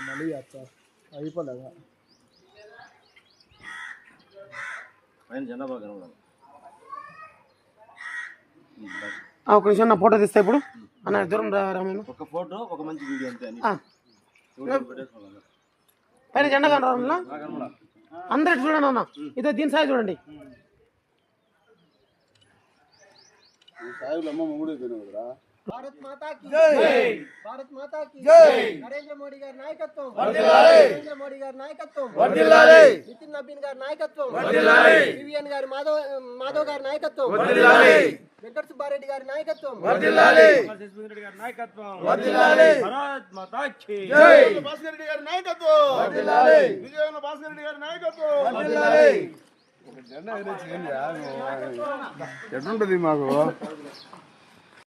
మళ్ళీ అయిపోలేదా ఒక నిమిషం నా ఫోటో తీస్తా ఇప్పుడు అన్న దూరం రామేను ఒక ఫోటో ఒక మంచి వీడియో అంతే పైన జెండా కానీ రావాలా అందరు చూడండి అన్న ఇదో దీని సాయి చూడండి భారత్ మాతా కీ జై భారత్ మాతా కీ జై నరేంద్ర మోడీ గారి నాయకత్వం వర్ధిల్లాలి నరేంద్ర మోడీ గారి నాయకత్వం వర్ధిల్లాలి నితిన్ నబీన్ గారి నాయకత్వం వర్ధిల్లాలి వివిఎన్ గారి మాధవ్ గారి నాయకత్వం వర్ధిల్లాలి వెంకట సుబ్బారెడ్డి గారి నాయకత్వం వర్ధిల్లాలి రెడ్డి గారి నాయకత్వం వర్ధిల్లాలి భారత్ మాతా కీ జై భాస్కర్ రెడ్డి గారి నాయకత్వం వర్ధిల్లాలి విజయవాడ భాస్కర్ రెడ్డి గారి నాయకత్వం వర్ధిల్లాలి ఒక జెండా ఎట్లుంటది మాకు